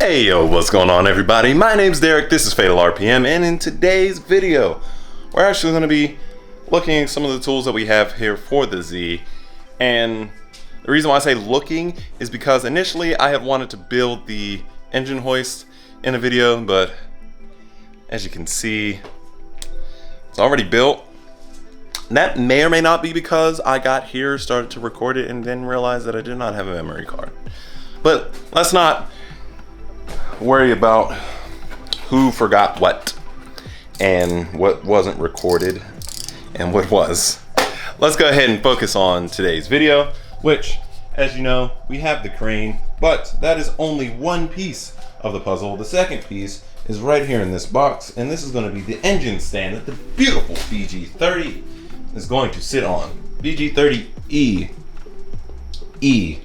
Hey yo, what's going on everybody? My name's Derek, this is Fatal RPM, and in today's video, we're actually going to be looking at some of the tools that we have here for the Z. And the reason why I say looking is because initially I had wanted to build the engine hoist in a video, but as you can see, it's already built. And that may or may not be because I got here, started to record it, and then realized that I did not have a memory card. But let's not worry about who forgot what and what wasn't recorded and what was. Let's go ahead and focus on today's video, which, as you know, we have the crane, but that is only one piece of the puzzle. The second piece is right here in this box, and this is going to be the engine stand that the beautiful VG30 is going to sit on. VG30E. E.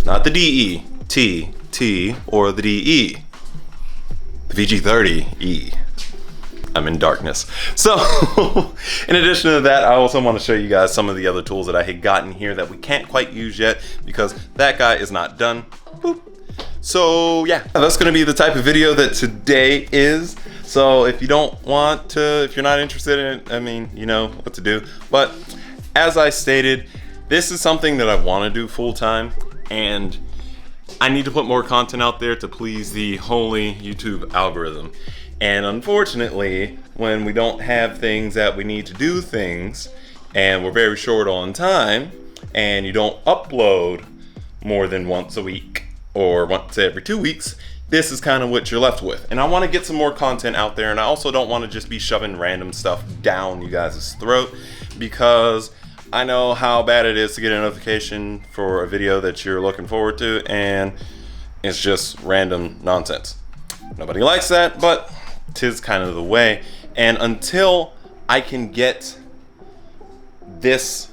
Not the DE. T, or the DE. The VG30E. I'm in darkness. So, in addition to that, I also want to show you guys some of the other tools that I had gotten here that we can't quite use yet because that guy is not done. Boop. So, yeah, that's going to be the type of video that today is. So, if you don't want to, if you're not interested in it, I mean, you know what to do. But, as I stated, this is something that I want to do full time, and I need to put more content out there to please the holy YouTube algorithm. And unfortunately, when we don't have things that we need to do things, and we're very short on time, and you don't upload more than once a week or once every 2 weeks, this is kind of what you're left with. And I want to get some more content out there, and I also don't want to just be shoving random stuff down you guys' throat, because I know how bad it is to get a notification for a video that you're looking forward to, and it's just random nonsense. Nobody likes that, but 'tis kind of the way. And until I can get this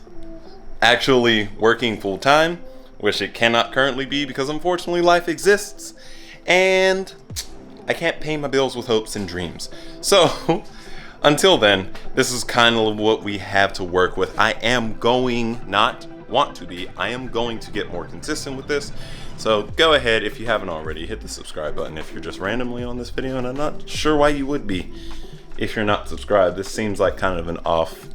actually working full time, which it cannot currently be because unfortunately life exists, and I can't pay my bills with hopes and dreams. So until then, this is kind of what we have to work with. I am going, not want to be, I am going to get more consistent with this. So go ahead, if you haven't already, hit the subscribe button if you're just randomly on this video, and I'm not sure why you would be if you're not subscribed. This seems like kind of an off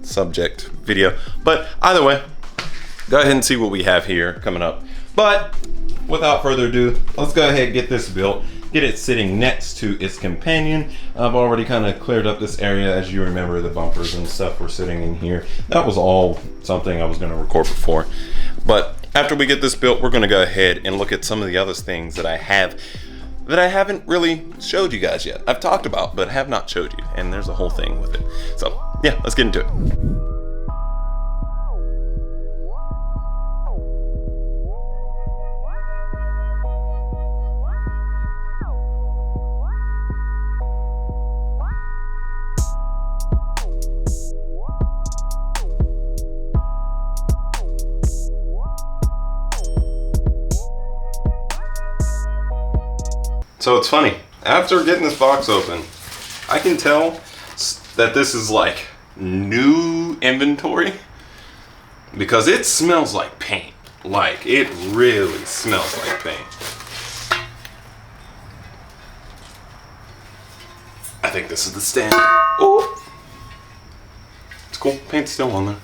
subject video, but either way, go ahead and see what we have here coming up. But without further ado, let's go ahead and get this built. Get it sitting next to its companion. I've already kind of cleared up this area. As you remember, the bumpers and stuff were sitting in here. That was all something I was going to record before. But after we get this built, we're going to go ahead and look at some of the other things that I have that I haven't really showed you guys yet. I've talked about, but have not showed you. And there's a whole thing with it. So yeah, let's get into it. So it's funny, after getting this box open, I can tell that this is like new inventory because it smells like paint. Like, it really smells like paint. I think this is the stand. Oh, it's cool, paint's still on there.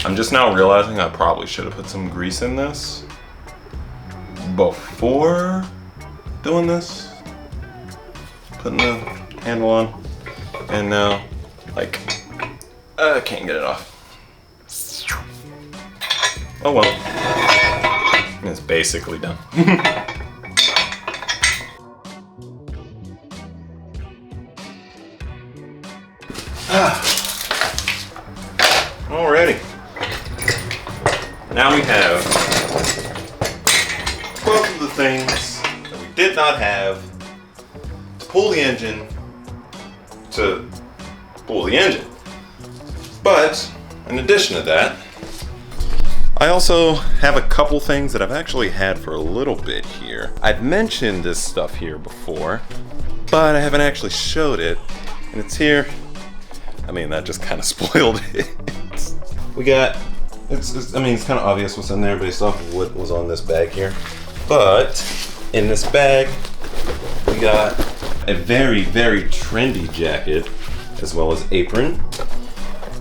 I'm just now realizing I probably should have put some grease in this before doing this. Putting the handle on, and now, like, I can't get it off. Oh well. It's basically done. Alrighty. Now we have both of the things that we did not have to pull the engine But in addition to that, I also have a couple things that I've actually had for a little bit here. I've mentioned this stuff here before, but I haven't actually showed it, and it's here. I mean, that just kind of spoiled it. We got, I mean, it's kind of obvious what's in there based off of what was on this bag here. But in this bag, we got a very, very trendy jacket, as well as apron,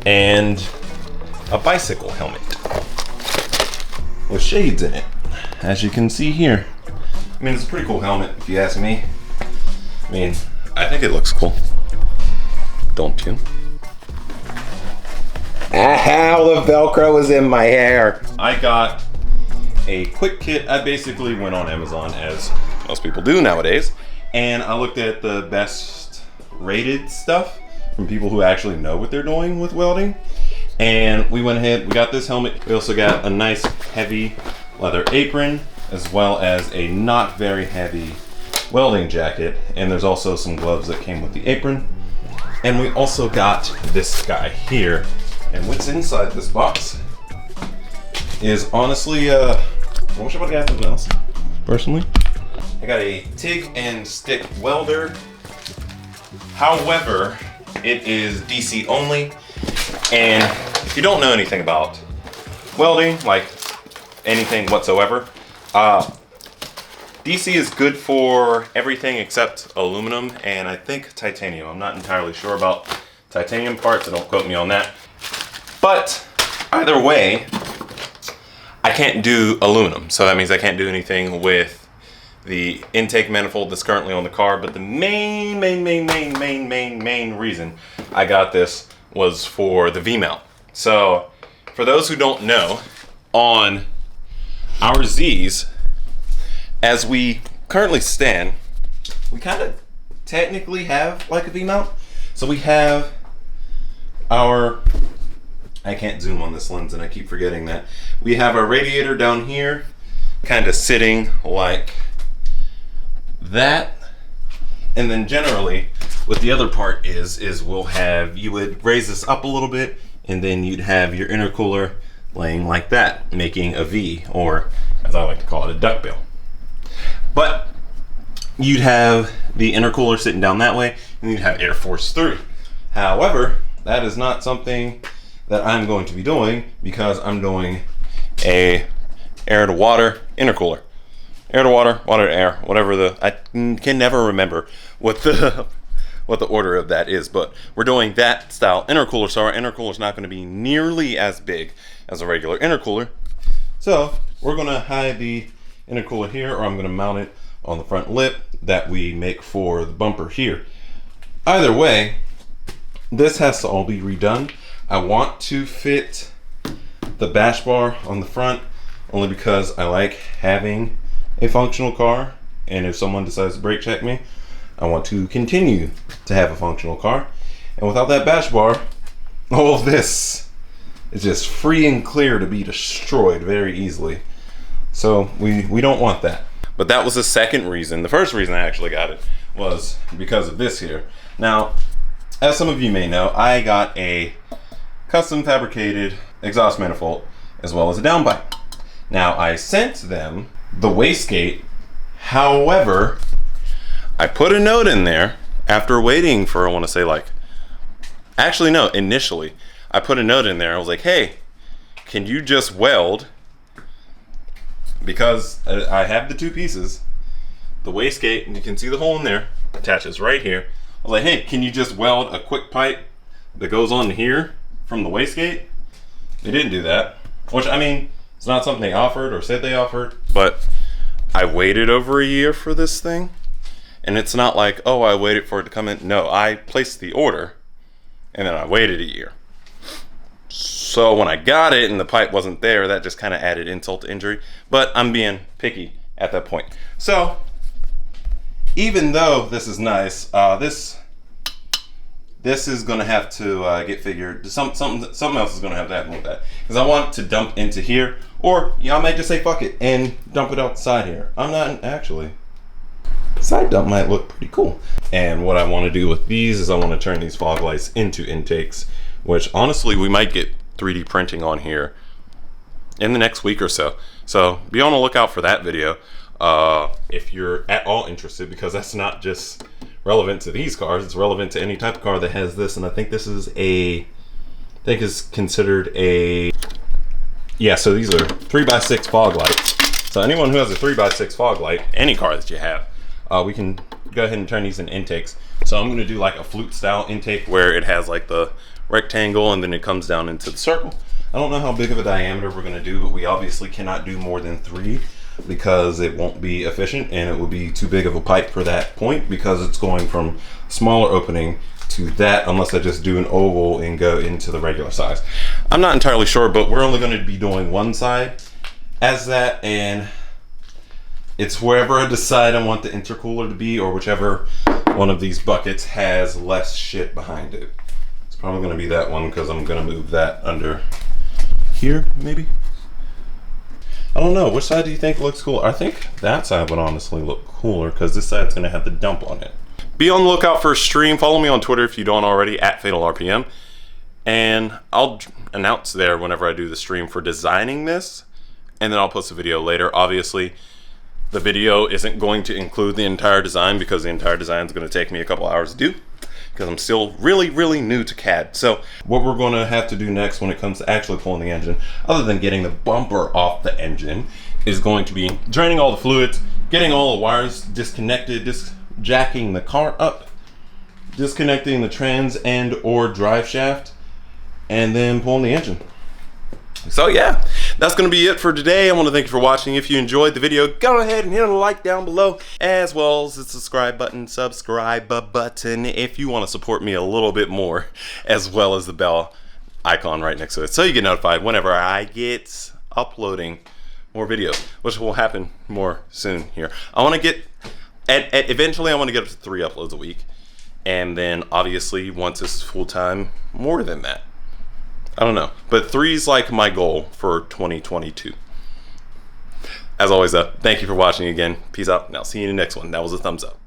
and a bicycle helmet with shades in it, as you can see here. I mean, it's a pretty cool helmet, if you ask me. I mean, I think it looks cool. Don't you? How the Velcro is in my hair. I got a quick kit. I basically went on Amazon, as most people do nowadays, and I looked at the best rated stuff from people who actually know what they're doing with welding. And we went ahead, we got this helmet. We also got a nice heavy leather apron, as well as a not very heavy welding jacket. And there's also some gloves that came with the apron. And we also got this guy here. And what's inside this box is honestly, I wish I would've got something else, personally. I got a TIG and stick welder. However, it is DC only. And if you don't know anything about welding, like anything whatsoever, DC is good for everything except aluminum and I think titanium. I'm not entirely sure about titanium parts, so don't quote me on that. But either way, I can't do aluminum. So that means I can't do anything with the intake manifold that's currently on the car. But the main reason I got this was for the V-mount. So for those who don't know, on our Z's, as we currently stand, we kind of technically have like a V-mount. So we have our, I can't zoom on this lens and I keep forgetting that. We have our radiator down here, kind of sitting like that. And then generally, what the other part is we'll have, you would raise this up a little bit and then you'd have your intercooler laying like that, making a V, or as I like to call it, a duckbill. But you'd have the intercooler sitting down that way and you'd have air force through. However, that is not something that I'm going to be doing because I'm doing a air to water intercooler. Air to water, water to air, whatever I can never remember what the order of that is, but we're doing that style intercooler, so our intercooler is not going to be nearly as big as a regular intercooler. So we're going to hide the intercooler here, or I'm going to mount it on the front lip that we make for the bumper here. Either way, this has to all be redone. I want to fit the bash bar on the front only because I like having a functional car, and if someone decides to brake check me, I want to continue to have a functional car. And without that bash bar, all of this is just free and clear to be destroyed very easily. So we don't want that. But that was the second reason. The first reason I actually got it was because of this here. Now, as some of you may know, I got a custom fabricated exhaust manifold as well as a downpipe. Now, I sent them the wastegate. However, I put a note in there after waiting for, I want to say like, actually no, initially, I put a note in there. I was like, hey, can you just weld, because I have the two pieces, the wastegate, and you can see the hole in there, attaches right here. I was like, hey, can you just weld a quick pipe that goes on here from the wastegate? They didn't do that, which, I mean, it's not something they offered or said they offered, but I waited over a year for this thing, and it's not like, oh, I waited for it to come in. No, I placed the order, and then I waited a year. So when I got it and the pipe wasn't there, that just kind of added insult to injury, but I'm being picky at that point. So even though this is nice, this is gonna have to get figured. Something else is gonna have to happen with that, because I want to dump into here, or I might just say fuck it and dump it outside here. I'm not actually. Side dump might look pretty cool. And what I want to do with these is I want to turn these fog lights into intakes, which honestly we might get 3D printing on here in the next week or so. So be on the lookout for that video if you're at all interested, because that's not just relevant to these cars, it's relevant to any type of car that has this. And I think this is is considered a, yeah, so these are 3x6 fog lights. So anyone who has a 3x6 fog light, any car that you have, we can go ahead and turn these in intakes. So I'm going to do like a flute style intake where it has like the rectangle and then it comes down into the circle. I don't know how big of a diameter we're going to do, but we obviously cannot do more than 3 because it won't be efficient, and it would be too big of a pipe for that point because it's going from smaller opening to that, unless I just do an oval and go into the regular size. I'm not entirely sure, but we're only going to be doing one side as that, and it's wherever I decide I want the intercooler to be, or whichever one of these buckets has less shit behind it. It's probably going to be that one because I'm going to move that under here, maybe. I don't know. Which side do you think looks cool? I think that side would honestly look cooler because this side's going to have the dump on it. Be on the lookout for a stream. Follow me on Twitter if you don't already, at FatalRPM. And I'll announce there whenever I do the stream for designing this. And then I'll post a video later. Obviously, the video isn't going to include the entire design because the entire design is going to take me a couple hours to do, because I'm still really new to CAD. So what we're going to have to do next when it comes to actually pulling the engine, other than getting the bumper off the engine, is going to be draining all the fluids, getting all the wires disconnected, jacking the car up, disconnecting the trans and or drive shaft, and then pulling the engine. So yeah, that's going to be it for today. I want to thank you for watching. If you enjoyed the video, go ahead and hit a like down below, as well as the subscribe button if you want to support me a little bit more, as well as the bell icon right next to it, so you get notified whenever I get uploading more videos, which will happen more soon here. I want to get, eventually I want to get up to 3 uploads a week, and then obviously once it's full-time, more than that. I don't know, but 3 is like my goal for 2022. As always though, thank you for watching again. Peace out, and I'll see you in the next one. That was a thumbs up.